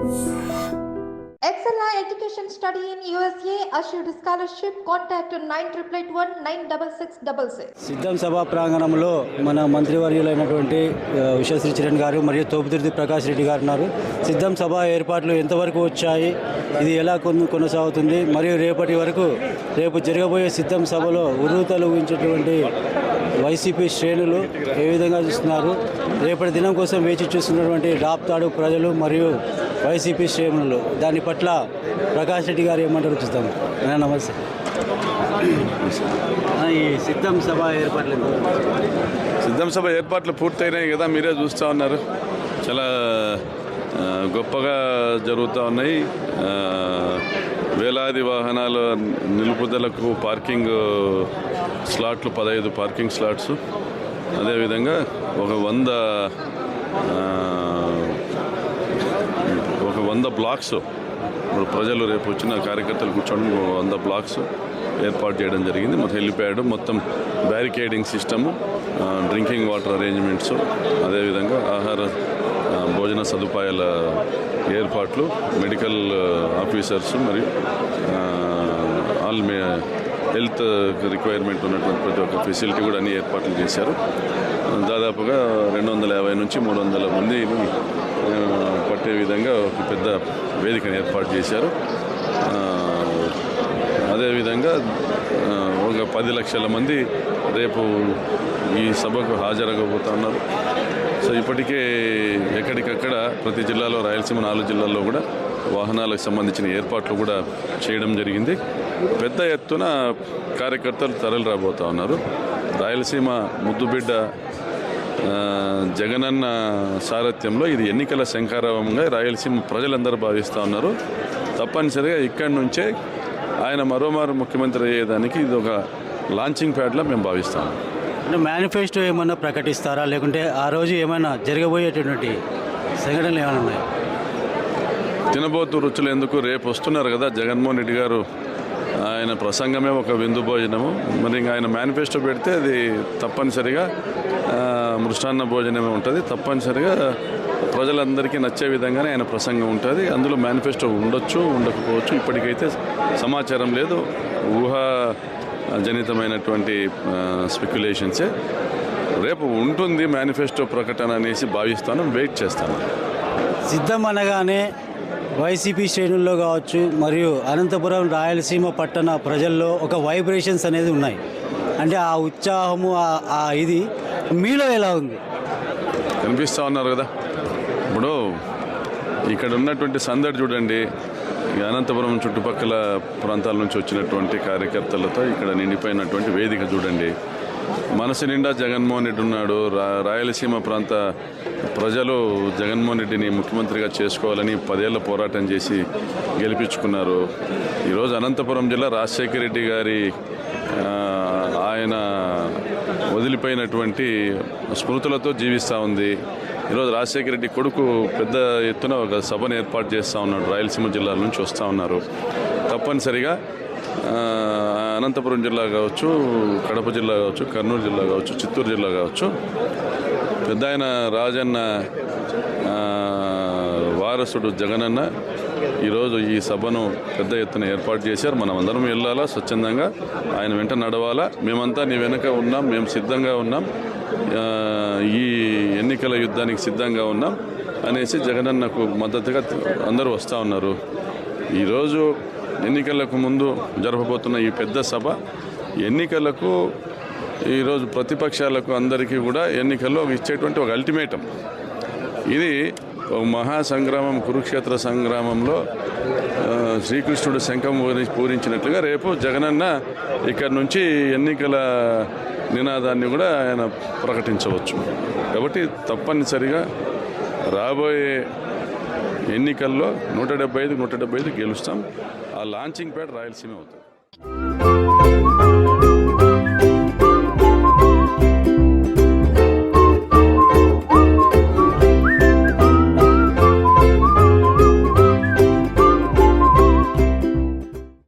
Excella Education Study in USA assured scholarship. Contact 9881 సిద్ధం సభా ప్రాంగణంలో మన మంత్రివర్యులైనటువంటి విశ్వశ్రీ చరణ్ గారు మరియు తోపుదుర్తి ప్రకాష్ రెడ్డి గారు ఉన్నారు. సిద్ధం సభ ఏర్పాట్లు ఎంతవరకు వచ్చాయి, ఇది ఎలా కొనసాగుతుంది, మరియు రేపు జరగబోయే సిద్ధం సభలో ఉర్రూతలు ఊహించేటువంటి వైసీపీ శ్రేణులు ఏ విధంగా చూస్తున్నారు, రేపటి దినం కోసం వేచి చూస్తున్నటువంటి రాప్తాడు ప్రజలు మరియు వైసీపీ శ్రేణులు దాని పట్ల ప్రకాష్ రెడ్డి గారు ఏమంటారు చూస్తాము. నమస్తే. ఈ సిద్ధం సభ ఏర్పాట్లు పూర్తయినాయి కదా, మీరే చూస్తూ ఉన్నారు. చాలా గొప్పగా జరుగుతూ ఉన్నాయి. వేలాది వాహనాల నిలుపుదలకు పార్కింగ్ స్లాట్లు, 15 పార్కింగ్ స్లాట్స్, అదేవిధంగా ఒక 100 బ్లాక్స్. ఇప్పుడు ప్రజలు రేపు వచ్చిన కార్యకర్తలు కూర్చోవడం 100 బ్లాక్స్ ఏర్పాటు చేయడం జరిగింది. మొత్తం హెలిప్యాడ్, మొత్తం barricading system, drinking water arrangements, అదేవిధంగా ఆహార భోజన సదుపాయాల ఏర్పాట్లు, మెడికల్ ఆఫీసర్స్ మరియు ఆల్ హెల్త్ రిక్వైర్మెంట్ ఉన్నటువంటి ప్రతి ఒక్క ఫెసిలిటీ కూడా అన్ని ఏర్పాట్లు చేశారు. దాదాపుగా 250 నుంచి 300 మందిని పట్టే విధంగా ఒక పెద్ద వేదికను ఏర్పాటు చేశారు. అదేవిధంగా ఒక 10 లక్షల మంది రేపు ఈ సభకు హాజరగబోతున్నారు. సో ఇప్పటికే ఎక్కడికక్కడ ప్రతి జిల్లాలో, రాయలసీమ 4 జిల్లాల్లో కూడా వాహనాలకు సంబంధించిన ఏర్పాట్లు కూడా చేయడం జరిగింది. పెద్ద ఎత్తున కార్యకర్తలు తరలి రాబోతూ ఉన్నారు. రాయలసీమ ముద్దుబిడ్డ జగనన్న సారథ్యంలో ఇది ఎన్నికల శంఖారావంగా రాయలసీమ ప్రజలందరూ భావిస్తూ ఉన్నారు. తప్పనిసరిగా ఇక్కడి నుంచే ఆయన మరోమారు ముఖ్యమంత్రి అయ్యేదానికి ఇది ఒక లాంచింగ్ ప్యాడ్లా మేము భావిస్తాము. అంటే మేనిఫెస్టో ఏమన్నా ప్రకటిస్తారా, లేకుంటే ఆ రోజు ఏమైనా జరగబోయేటటువంటి సంఘటనలు ఏమైనా ఉన్నాయి? తినబోతు రుచులు ఎందుకు, రేపు వస్తున్నారు కదా జగన్మోహన్ రెడ్డి గారు, ఆయన ప్రసంగమే ఒక విందు భోజనము. మరి ఇంకా ఆయన మేనిఫెస్టో పెడితే అది తప్పనిసరిగా మృష్టాన్న భోజనమే ఉంటుంది. తప్పనిసరిగా ప్రజలందరికీ నచ్చే విధంగానే ఆయన ప్రసంగం ఉంటుంది. అందులో మేనిఫెస్టో ఉండొచ్చు, ఉండకపోవచ్చు, ఇప్పటికైతే సమాచారం లేదు. ఊహాజనితమైనటువంటి స్పెక్యులేషన్సే. రేపు ఉంటుంది మేనిఫెస్టో ప్రకటన అనేసి భావిస్తాను, వెయిట్ చేస్తాను. సిద్ధం అనగానే వైసీపీ శ్రేణుల్లో కావచ్చు మరియు అనంతపురం రాయలసీమ పట్టణ ప్రజల్లో ఒక వైబ్రేషన్స్ అనేది ఉన్నాయి. అంటే ఆ ఉత్సాహము, ఇది మీలో ఎలా ఉంది? కనిపిస్తూ ఉన్నారు కదా. ఇప్పుడు ఇక్కడ ఉన్నటువంటి సందడి చూడండి. అనంతపురం చుట్టుపక్కల ప్రాంతాల నుంచి వచ్చినటువంటి కార్యకర్తలతో ఇక్కడ నిండిపోయినటువంటి వేదిక చూడండి. మనసు నిండా జగన్మోహన్ రెడ్డి ఉన్నాడు. రాయలసీమ ప్రాంత ప్రజలు జగన్మోహన్ రెడ్డిని ముఖ్యమంత్రిగా చేసుకోవాలని 10 ఏళ్ల పోరాటం చేసి గెలిపించుకున్నారు. ఈరోజు అనంతపురం జిల్లా రాజశేఖర రెడ్డి గారి ఆయన వదిలిపోయినటువంటి స్మృతులతో జీవిస్తూ ఉంది. ఈరోజు రాజశేఖర రెడ్డి కొడుకు పెద్ద ఎత్తున ఒక సభను ఏర్పాటు చేస్తూ ఉన్నాడు. రాయలసీమ జిల్లాల నుంచి వస్తూ ఉన్నారు. తప్పనిసరిగా అనంతపురం జిల్లా కావచ్చు, కడప జిల్లా కావచ్చు, కర్నూలు జిల్లా కావచ్చు, చిత్తూరు జిల్లా కావచ్చు, పెద్ద ఆయన రాజన్న వారసుడు జగనన్న ఈరోజు ఈ సభను పెద్ద ఎత్తున ఏర్పాటు చేశారు. మనం అందరం వెళ్ళాలా, స్వచ్ఛందంగా ఆయన వెంట నడవాలా. మేమంతా నీ వెనక ఉన్నాం, మేము సిద్ధంగా ఉన్నాం, ఈ ఎన్నికల యుద్ధానికి సిద్ధంగా ఉన్నాం అనేసి జగనన్నకు మద్దతుగా అందరూ వస్తూ ఉన్నారు. ఈరోజు ఎన్నికలకు ముందు జరపబోతున్న ఈ పెద్ద సభ ఎన్నికలకు, ఈరోజు ప్రతిపక్షాలకు అందరికీ కూడా ఎన్నికల్లో ఇచ్చేటువంటి ఒక అల్టిమేటం. ఇది ఒక మహాసంగ్రామం, కురుక్షేత్ర సంగ్రామంలో శ్రీకృష్ణుడు శంఖం పూరించినట్లుగా రేపు జగనన్న ఇక్కడి నుంచి ఎన్నికల నినాదాన్ని కూడా ఆయన ప్రకటించవచ్చు. కాబట్టి తప్పనిసరిగా రాబోయే ఎన్నికల్లో 175 గెలుస్తాం. ఆ లాంచింగ్ ప్యాడ్ రాయలసీమ అవుతుంది.